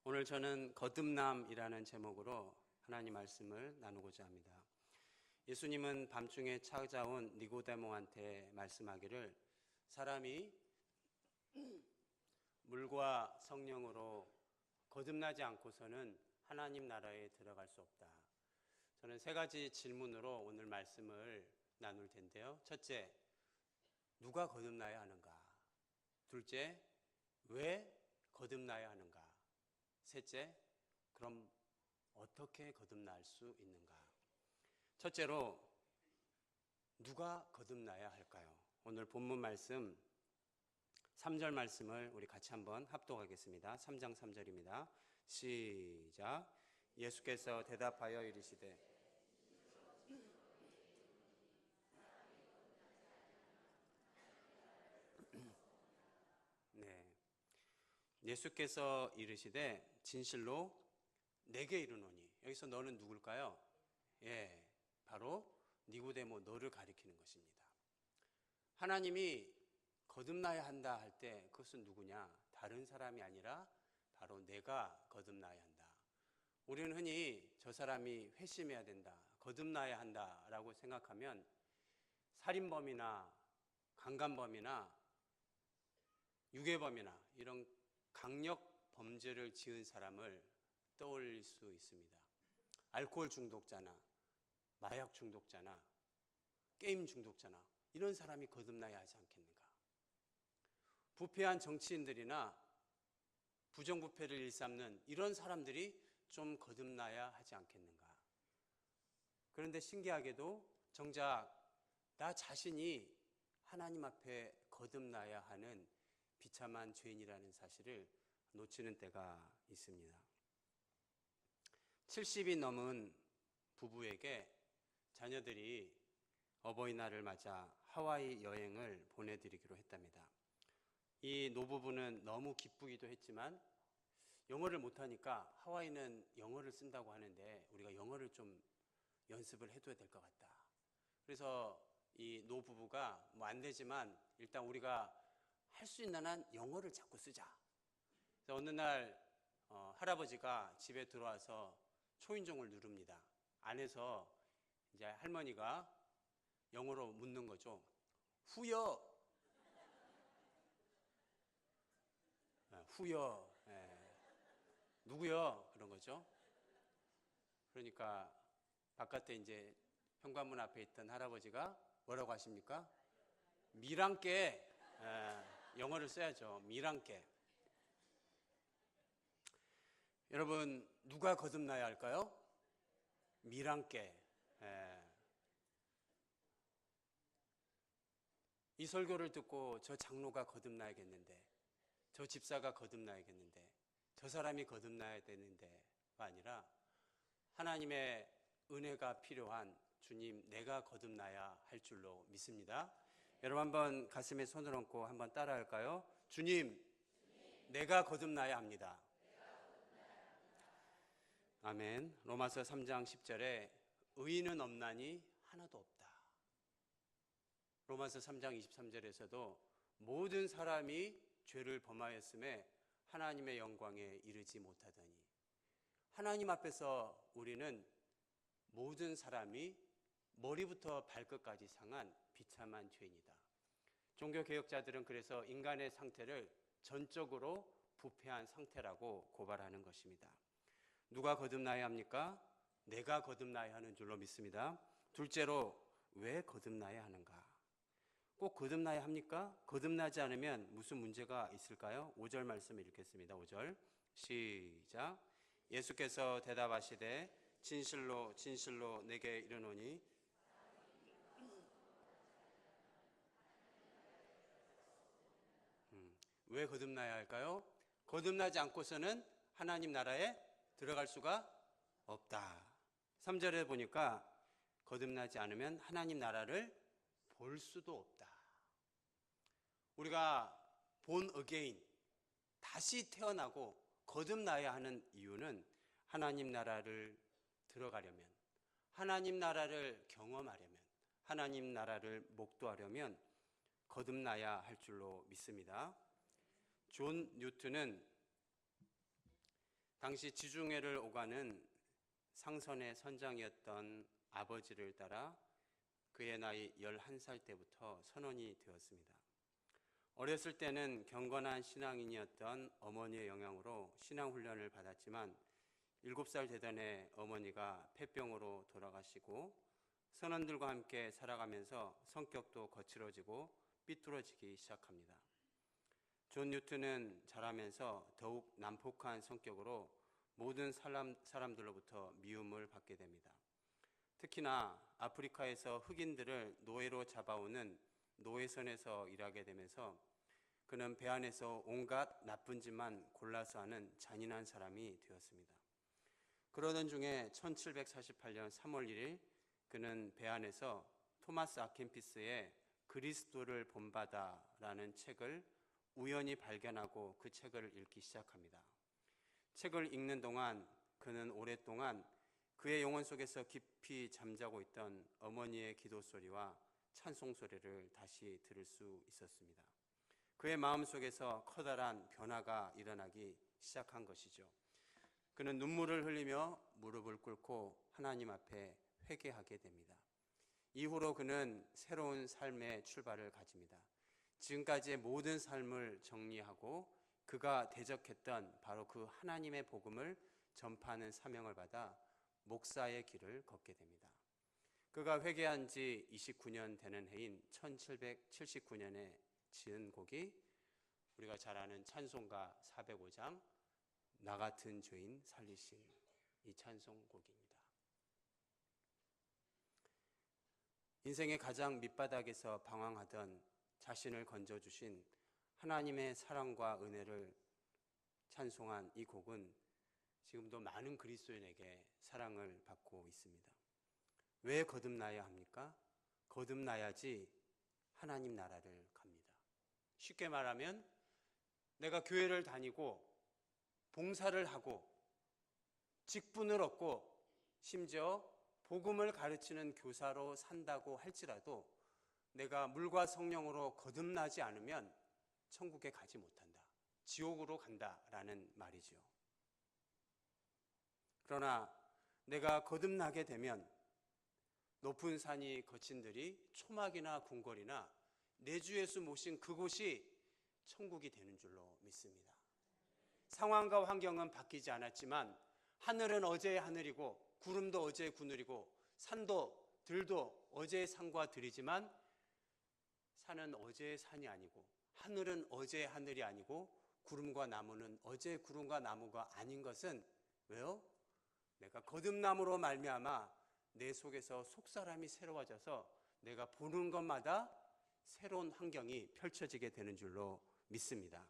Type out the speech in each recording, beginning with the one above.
오늘 저는 거듭남이라는 제목으로 하나님 말씀을 나누고자 합니다. 예수님은 밤중에 찾아온 니고데모한테 말씀하기를 사람이 물과 성령으로 거듭나지 않고서는 하나님 나라에 들어갈 수 없다. 저는 세 가지 질문으로 오늘 말씀을 나눌 텐데요. 첫째, 누가 거듭나야 하는가? 둘째, 왜 거듭나야 하는가? 셋째, 그럼 어떻게 거듭날 수 있는가? 첫째로, 누가 거듭나야 할까요? 오늘 본문 말씀 3절 말씀을 우리 같이 한번 합독하겠습니다. 3장 3절입니다. 시작. 예수께서 대답하여 이르시되 네. 예수께서 이르시되 진실로 내게 이르노니, 여기서 너는 누굴까요? 바로 니고데모 너를 가리키는 것입니다. 하나님이 거듭나야 한다 할 때 그것은 누구냐? 다른 사람이 아니라 바로 내가 거듭나야 한다. 우리는 흔히 저 사람이 회심해야 된다, 거듭나야 한다라고 생각하면 살인범이나 강간범이나 유괴범이나 이런 강력 범죄를 지은 사람을 떠올릴 수 있습니다. 알코올 중독자나 마약 중독자나 게임 중독자나 이런 사람이 거듭나야 하지 않겠는가? 부패한 정치인들이나 부정부패를 일삼는 이런 사람들이 좀 거듭나야 하지 않겠는가? 그런데 신기하게도 정작 나 자신이 하나님 앞에 거듭나야 하는 비참한 죄인이라는 사실을 놓치는 때가 있습니다. 70이 넘은 부부에게 자녀들이 어버이날을 맞아 하와이 여행을 보내드리기로 했답니다. 이 노부부는 너무 기쁘기도 했지만 영어를 못하니까 하와이는 영어를 쓴다고 하는데 우리가 영어를 좀 연습을 해둬야 될 것 같다. 그래서 이 노부부가 뭐 안 되지만 일단 우리가 할 수 있는 한 영어를 자꾸 쓰자. 그래서 어느 날 할아버지가 집에 들어와서 초인종을 누릅니다. 안에서 이제 할머니가 영어로 묻는 거죠. 후여. 후여. 누구요? 그런 거죠. 그러니까 바깥에 이제 현관문 앞에 있던 할아버지가 뭐라고 하십니까? 미랑께. 영어를 써야죠. 미랑께. 여러분, 누가 거듭나야 할까요? 미랑께. 이 설교를 듣고 저 장로가 거듭나야겠는데, 저 집사가 거듭나야겠는데, 저 사람이 거듭나야 되는데가 아니라 하나님의 은혜가 필요한 주님, 내가 거듭나야 할 줄로 믿습니다. 여러분 한번 가슴에 손을 얹고 한번 따라 할까요? 주님, 내가 거듭나야 합니다. 아멘. 로마서 3장 10절에 의인은 없나니 하나도 없다. 로마서 3장 23절에서도 모든 사람이 죄를 범하였음에 하나님의 영광에 이르지 못하더니, 하나님 앞에서 우리는 모든 사람이 머리부터 발끝까지 상한 비참한 죄인이다. 종교개혁자들은 그래서 인간의 상태를 전적으로 부패한 상태라고 고발하는 것입니다. 누가 거듭나야 합니까? 내가 거듭나야 하는 줄로 믿습니다. 둘째로, 왜 거듭나야 하는가? 꼭 거듭나야 합니까? 거듭나지 않으면 무슨 문제가 있을까요? 5절 말씀을 읽겠습니다. 5절 시작. 예수께서 대답하시되 진실로 진실로 내게 이르노니 왜 거듭나야 할까요? 거듭나지 않고서는 하나님 나라에 들어갈 수가 없다. 3절에 보니까 거듭나지 않으면 하나님 나라를 볼 수도 없다. 우리가 본 어게인, 다시 태어나고 거듭나야 하는 이유는 하나님 나라를 들어가려면, 하나님 나라를 경험하려면, 하나님 나라를 목도하려면 거듭나야 할 줄로 믿습니다. 존 뉴턴은 당시 지중해를 오가는 상선의 선장이었던 아버지를 따라 그의 나이 11살 때부터 선원이 되었습니다. 어렸을 때는 경건한 신앙인이었던 어머니의 영향으로 신앙훈련을 받았지만 7살 되던 해 어머니가 폐병으로 돌아가시고 선원들과 함께 살아가면서 성격도 거칠어지고 삐뚤어지기 시작합니다. 존 뉴턴은 자라면서 더욱 난폭한 성격으로 모든 사람들로부터 미움을 받게 됩니다. 특히나 아프리카에서 흑인들을 노예로 잡아오는 노예선에서 일하게 되면서 그는 배 안에서 온갖 나쁜 짓만 골라서 하는 잔인한 사람이 되었습니다. 그러던 중에 1748년 3월 1일 그는 배 안에서 토마스 아켄피스의 그리스도를 본받아라는 책을 우연히 발견하고 그 책을 읽기 시작합니다. 책을 읽는 동안 그는 오랫동안 그의 영혼 속에서 깊이 잠자고 있던 어머니의 기도 소리와 찬송 소리를 다시 들을 수 있었습니다. 그의 마음속에서 커다란 변화가 일어나기 시작한 것이죠. 그는 눈물을 흘리며 무릎을 꿇고 하나님 앞에 회개하게 됩니다. 이후로 그는 새로운 삶의 출발을 가집니다. 지금까지의 모든 삶을 정리하고 그가 대적했던 바로 그 하나님의 복음을 전파하는 사명을 받아 목사의 길을 걷게 됩니다. 그가 회개한 지 29년 되는 해인 1779년에 지은 곡이 우리가 잘 아는 찬송가 405장 나 같은 죄인 살리신 이 찬송곡입니다. 인생의 가장 밑바닥에서 방황하던 자신을 건져주신 하나님의 사랑과 은혜를 찬송한 이 곡은 지금도 많은 그리스도인에게 사랑을 받고 있습니다. 왜 거듭나야 합니까? 거듭나야지 하나님 나라를 갑니다. 쉽게 말하면 내가 교회를 다니고 봉사를 하고 직분을 얻고 심지어 복음을 가르치는 교사로 산다고 할지라도 내가 물과 성령으로 거듭나지 않으면 천국에 가지 못한다. 지옥으로 간다라는 말이죠. 그러나 내가 거듭나게 되면 높은 산이 거친들이 초막이나 궁궐이나 내 주 예수 모신 그곳이 천국이 되는 줄로 믿습니다. 상황과 환경은 바뀌지 않았지만 하늘은 어제의 하늘이고 구름도 어제의 구름이고 산도 들도 어제의 산과 들이지만 산은 어제의 산이 아니고 하늘은 어제의 하늘이 아니고 구름과 나무는 어제의 구름과 나무가 아닌 것은 왜요? 내가 거듭남으로 말미암아 내 속에서 속사람이 새로워져서 내가 보는 것마다 새로운 환경이 펼쳐지게 되는 줄로 믿습니다.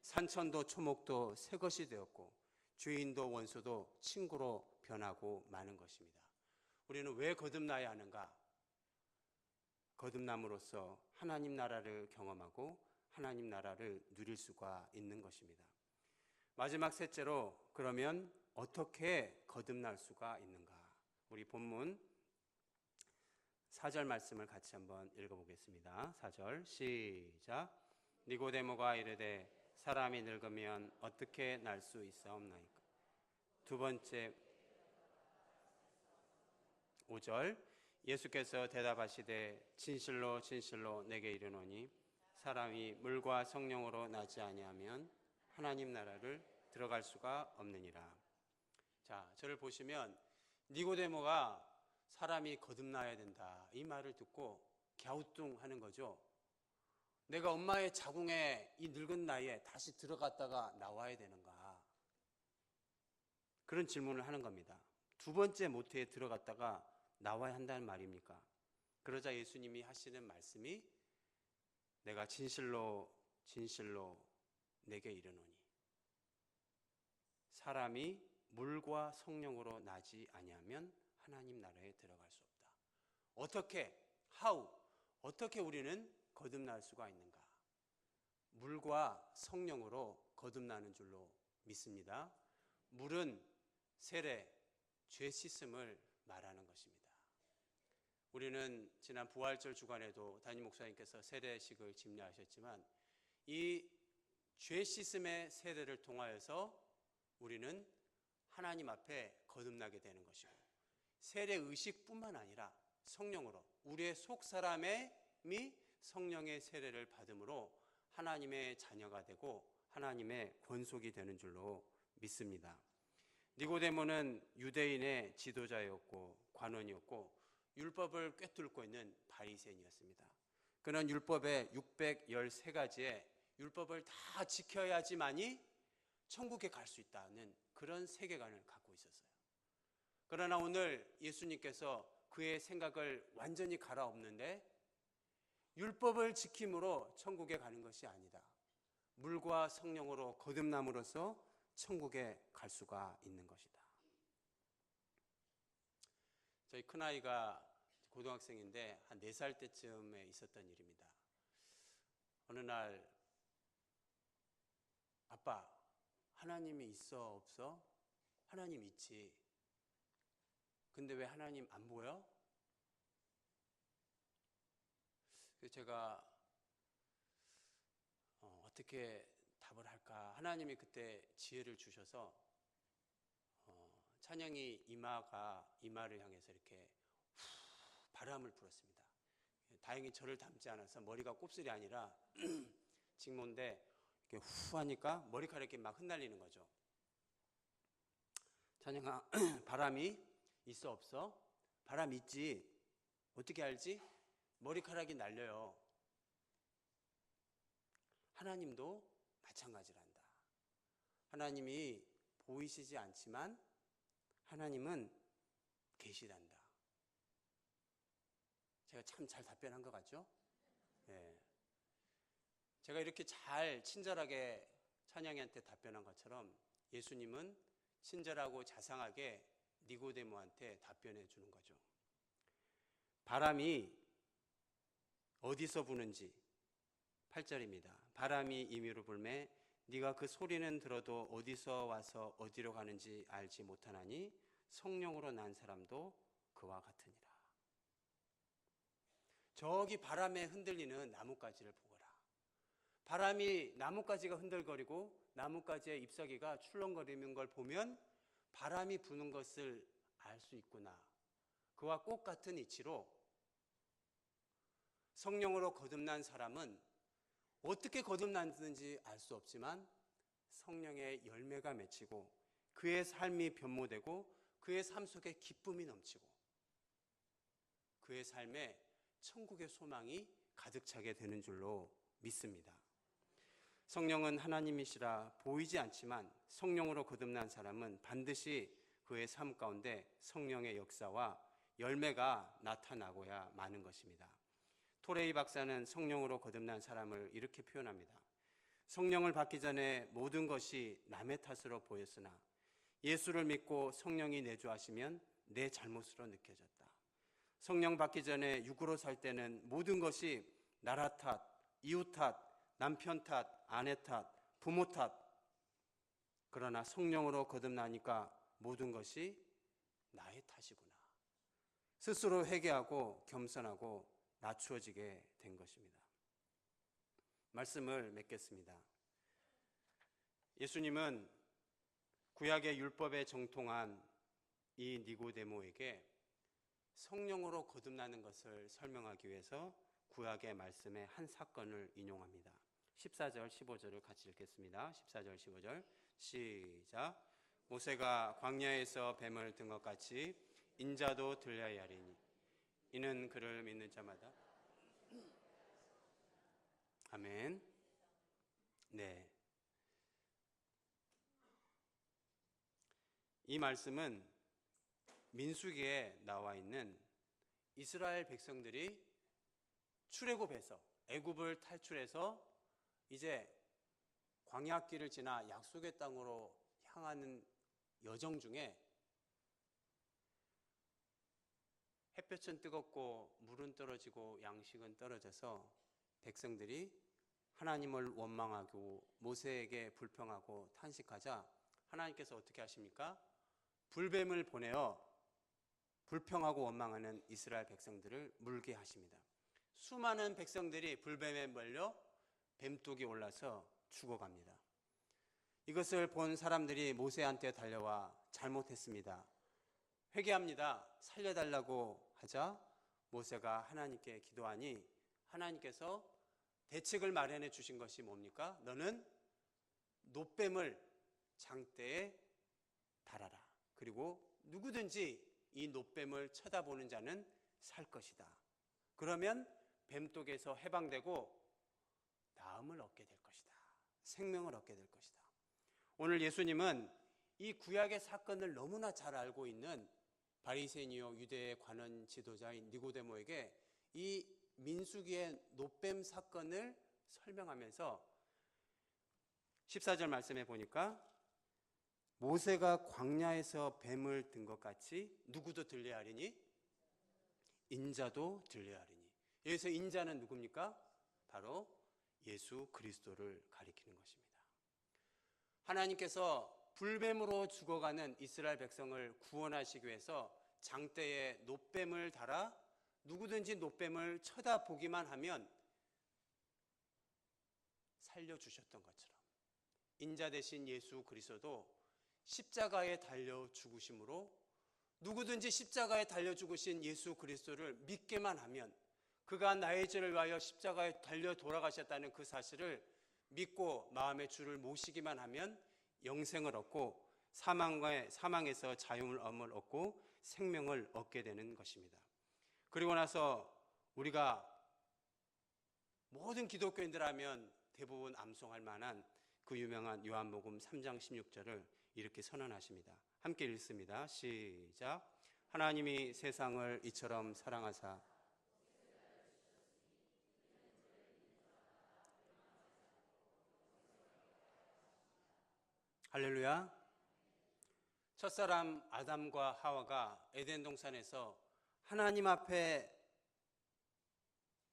산천도 초목도 새 것이 되었고 죄인도 원수도 친구로 변하고 마는 것입니다. 우리는 왜 거듭나야 하는가? 거듭남으로써 하나님 나라를 경험하고 하나님 나라를 누릴 수가 있는 것입니다. 마지막 셋째로 그러면 어떻게 거듭날 수가 있는가? 우리 본문 4절 말씀을 같이 한번 읽어보겠습니다. 4절 시작. 니고데모가 이르되 사람이 늙으면 어떻게 날 수 있사옵나이까? 두 번째 5절 예수께서 대답하시되 진실로 진실로 내게 이르노니 사람이 물과 성령으로 나지 아니하면 하나님 나라를 들어갈 수가 없느니라. 자, 저를 보시면 니고데모가 사람이 거듭나야 된다 이 말을 듣고 갸우뚱하는 거죠. 내가 엄마의 자궁에 이 늙은 나이에 다시 들어갔다가 나와야 되는가? 그런 질문을 하는 겁니다. 두 번째 모태에 들어갔다가 나와야 한다는 말입니까? 그러자 예수님이 하시는 말씀이 내가 진실로 진실로 내게 이르노니 사람이 물과 성령으로 나지 아니하면 하나님 나라에 들어갈 수 없다. 어떻게? How? 어떻게 우리는 거듭날 수가 있는가? 물과 성령으로 거듭나는 줄로 믿습니다. 물은 세례, 죄 씻음을 말하는 것입니다. 우리는 지난 부활절 주간에도 담임 목사님께서 세례식을 집례하셨지만 이 죄 씻음의 세례를 통하여서 우리는 하나님 앞에 거듭나게 되는 것이고, 세례 의식뿐만 아니라 성령으로 우리의 속 사람이 성령의 세례를 받음으로 하나님의 자녀가 되고 하나님의 권속이 되는 줄로 믿습니다. 니고데모는 유대인의 지도자였고 관원이었고 율법을 꿰뚫고 있는 바리새인이었습니다. 그는 율법의 613가지의 율법을 다 지켜야지만이 천국에 갈 수 있다는 그런 세계관을 갖고 있었어요. 그러나 오늘 예수님께서 그의 생각을 완전히 갈아엎는데, 율법을 지킴으로 천국에 가는 것이 아니다, 물과 성령으로 거듭남으로써 천국에 갈 수가 있는 것이다. 저희 큰아이가 고등학생인데 한 4살 때쯤에 있었던 일입니다. 어느 날, 아빠, 하나님이 있어 없어? 하나님 있지. 근데 왜 하나님 안 보여? 그래서 제가 어떻게 답을 할까? 하나님이 그때 지혜를 주셔서 찬영이 이마를 향해서 이렇게 바람을 불었습니다. 다행히 저를 닮지 않아서 머리가 곱슬이 아니라 직모인데 이렇게 후 하니까 머리카락이 막 흩날리는 거죠. 찬영아, 바람이 있어 없어? 바람 있지. 어떻게 알지? 머리카락이 날려요. 하나님도 마찬가지란다. 하나님이 보이시지 않지만 하나님은 계시란다. 제가 참 잘 답변한 것 같죠? 예. 제가 이렇게 잘 친절하게 찬양이한테 답변한 것처럼 예수님은 친절하고 자상하게 니고데모한테 답변해 주는 거죠. 바람이 어디서 부는지, 8절입니다. 바람이 임의로 불매 네가 그 소리는 들어도 어디서 와서 어디로 가는지 알지 못하나니 성령으로 난 사람도 그와 같으니라. 저기 바람에 흔들리는 나뭇가지를 보거라. 바람이 나뭇가지가 흔들거리고 나뭇가지의 잎사귀가 출렁거리는 걸 보면 바람이 부는 것을 알 수 있구나. 그와 똑같은 이치로 성령으로 거듭난 사람은 어떻게 거듭났는지 알 수 없지만 성령의 열매가 맺히고 그의 삶이 변모되고 그의 삶 속에 기쁨이 넘치고 그의 삶에 천국의 소망이 가득 차게 되는 줄로 믿습니다. 성령은 하나님이시라 보이지 않지만 성령으로 거듭난 사람은 반드시 그의 삶 가운데 성령의 역사와 열매가 나타나고야 마는 것입니다. 토레이 박사는 성령으로 거듭난 사람을 이렇게 표현합니다. 성령을 받기 전에 모든 것이 남의 탓으로 보였으나 예수를 믿고 성령이 내주하시면 내 잘못으로 느껴졌다. 성령 받기 전에 육으로 살 때는 모든 것이 나라 탓, 이웃 탓, 남편 탓, 아내 탓, 부모 탓. 그러나 성령으로 거듭나니까 모든 것이 나의 탓이구나. 스스로 회개하고 겸손하고 낮추어지게 된 것입니다. 말씀을 맺겠습니다. 예수님은 구약의 율법에 정통한 이 니고데모에게 성령으로 거듭나는 것을 설명하기 위해서 구약의 말씀의 한 사건을 인용합니다. 14절, 15절을 같이 읽겠습니다. 14절, 15절 시작. 모세가 광야에서 뱀을 든 것 같이 인자도 들려야 하리니 이는 그를 믿는 자마다. 아멘. 네. 이 말씀은 민수기에 나와 있는 이스라엘 백성들이 출애굽해서 애굽을 탈출해서 이제 광야길을 지나 약속의 땅으로 향하는 여정 중에 햇볕은 뜨겁고 물은 떨어지고 양식은 떨어져서 백성들이 하나님을 원망하고 모세에게 불평하고 탄식하자 하나님께서 어떻게 하십니까? 불뱀을 보내어 불평하고 원망하는 이스라엘 백성들을 물게 하십니다. 수많은 백성들이 불뱀에 몰려 뱀독이 올라서 죽어갑니다. 이것을 본 사람들이 모세한테 달려와 잘못했습니다, 회개합니다, 살려달라고 하자 모세가 하나님께 기도하니 하나님께서 대책을 마련해 주신 것이 뭡니까? 너는 놋뱀을 장대에 달아라. 그리고 누구든지 이 놋뱀을 쳐다보는 자는 살 것이다. 그러면 뱀독에서 해방되고 나음을 얻게 될 것이다. 생명을 얻게 될 것이다. 오늘 예수님은 이 구약의 사건을 너무나 잘 알고 있는 바리새인이요 유대의 관원 지도자인 니고데모에게 이 민수기의 놋뱀 사건을 설명하면서 14절 말씀해 보니까 모세가 광야에서 뱀을 든 것 같이 누구도 들려야 하리니 인자도 들려야 하리니. 여기서 인자는 누굽니까? 바로 예수 그리스도를 가리키는 것입니다. 하나님께서 불뱀으로 죽어가는 이스라엘 백성을 구원하시기 위해서 장대에 놋뱀을 달아 누구든지 놋뱀을 쳐다보기만 하면 살려주셨던 것처럼 인자 대신 예수 그리스도도 십자가에 달려 죽으심으로 누구든지 십자가에 달려 죽으신 예수 그리스도를 믿게만 하면, 그가 나의 죄를 위하여 십자가에 달려 돌아가셨다는 그 사실을 믿고 마음의 주를 모시기만 하면 영생을 얻고 사망에서 자유함을 얻고 생명을 얻게 되는 것입니다. 그리고 나서 우리가 모든 기독교인들 하면 대부분 암송할 만한 그 유명한 요한복음 3장 16절을 이렇게 선언하십니다. 함께 읽습니다. 시작. 하나님이 세상을 이처럼 사랑하사 할렐루야. 첫사람 아담과 하와가 에덴 동산에서 하나님 앞에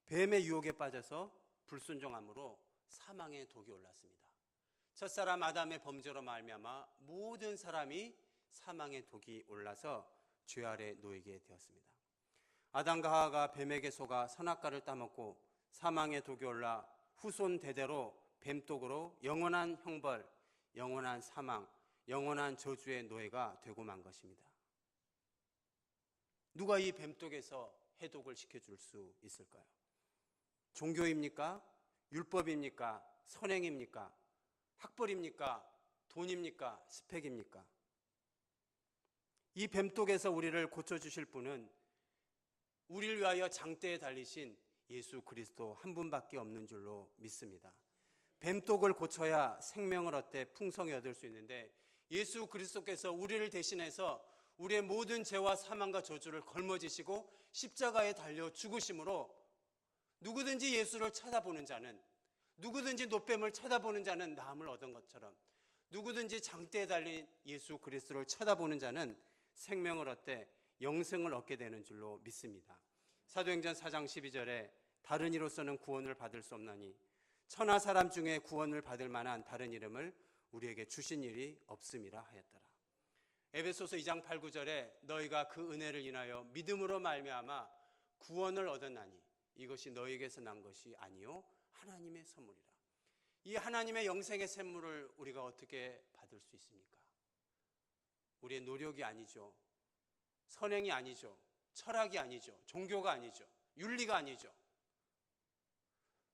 뱀의 유혹에 빠져서 불순종함으로 사망의 독이 올랐습니다. 첫사람 아담의 범죄로 말미암아 모든 사람이 사망의 독이 올라서 죄 아래 놓이게 되었습니다. 아담과 하와가 뱀에게 속아 선악과를 따먹고 사망의 독이 올라 후손 대대로 뱀독으로 영원한 형벌, 영원한 사망, 영원한 저주의 노예가 되고 만 것입니다. 누가 이 뱀독에서 해독을 시켜줄 수 있을까요? 종교입니까? 율법입니까? 선행입니까? 학벌입니까? 돈입니까? 스펙입니까? 이 뱀독에서 우리를 고쳐주실 분은 우리를 위하여 장대에 달리신 예수 그리스도 한 분밖에 없는 줄로 믿습니다. 뱀독을 고쳐야 생명을 얻되 풍성히 얻을 수 있는데, 예수 그리스도께서 우리를 대신해서 우리의 모든 죄와 사망과 저주를 걸머지시고 십자가에 달려 죽으심으로 누구든지 예수를 쳐다보는 자는, 누구든지 놋뱀을 쳐다보는 자는 나음을 얻은 것처럼 누구든지 장대에 달린 예수 그리스도를 쳐다보는 자는 생명을 얻되 영생을 얻게 되는 줄로 믿습니다. 사도행전 4장 12절에 다른 이로서는 구원을 받을 수 없나니 천하 사람 중에 구원을 받을 만한 다른 이름을 우리에게 주신 일이 없음이라 하였더라. 에베소서 2장 8, 9절에 너희가 그 은혜를 인하여 믿음으로 말미암아 구원을 얻었나니 이것이 너희에게서 난 것이 아니요 하나님의 선물이라. 이 하나님의 영생의 샘물을 우리가 어떻게 받을 수 있습니까? 우리의 노력이 아니죠. 선행이 아니죠. 철학이 아니죠. 종교가 아니죠. 윤리가 아니죠.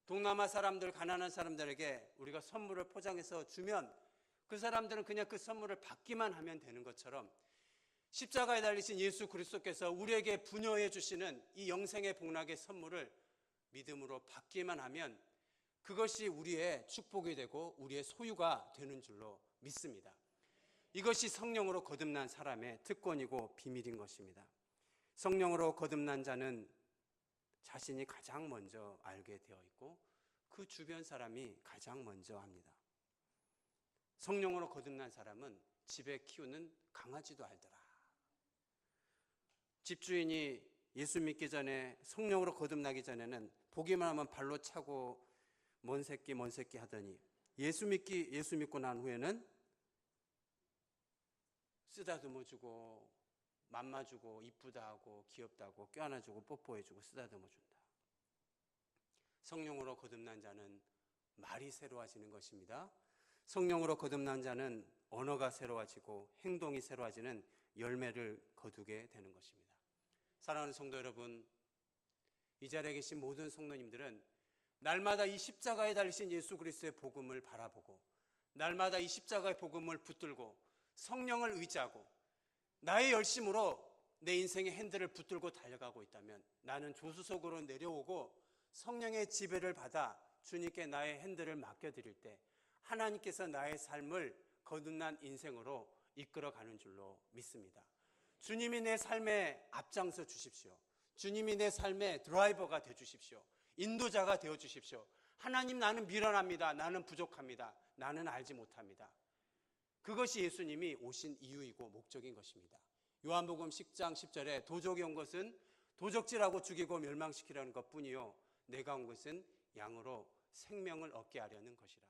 동남아 사람들, 가난한 사람들에게 우리가 선물을 포장해서 주면 그 사람들은 그냥 그 선물을 받기만 하면 되는 것처럼 십자가에 달리신 예수 그리스도께서 우리에게 부여해 주시는 이 영생의 복락의 선물을 믿음으로 받기만 하면 그것이 우리의 축복이 되고 우리의 소유가 되는 줄로 믿습니다. 이것이 성령으로 거듭난 사람의 특권이고 비밀인 것입니다. 성령으로 거듭난 자는 자신이 가장 먼저 알게 되어 있고 그 주변 사람이 가장 먼저 합니다. 성령으로 거듭난 사람은 집에 키우는 강아지도 알더라. 집주인이 예수 믿기 전에, 성령으로 거듭나기 전에는 보기만 하면 발로 차고 뭔 새끼 하더니 예수 믿고 난 후에는 쓰다듬어주고 맘마주고 이쁘다 하고 귀엽다고 껴안아주고 뽀뽀해주고 쓰다듬어준다. 성령으로 거듭난 자는 말이 새로워지는 것입니다. 성령으로 거듭난 자는 언어가 새로워지고 행동이 새로워지는 열매를 거두게 되는 것입니다. 사랑하는 성도 여러분, 이 자리에 계신 모든 성도님들은 날마다 이 십자가에 달리신 예수 그리스도의 복음을 바라보고 날마다 이 십자가의 복음을 붙들고 성령을 의지하고 나의 열심으로 내 인생의 핸들을 붙들고 달려가고 있다면 나는 조수석으로 내려오고 성령의 지배를 받아 주님께 나의 핸들을 맡겨드릴 때 하나님께서 나의 삶을 거듭난 인생으로 이끌어가는 줄로 믿습니다. 주님이 내 삶에 앞장서 주십시오. 주님이 내 삶의 드라이버가 되어주십시오. 인도자가 되어주십시오. 하나님, 나는 미련합니다. 나는 부족합니다. 나는 알지 못합니다. 그것이 예수님이 오신 이유이고 목적인 것입니다. 요한복음 10장 10절에 도적이 온 것은 도적질하고 죽이고 멸망시키려는 것뿐이요 내가 온 것은 양으로 생명을 얻게 하려는 것이라.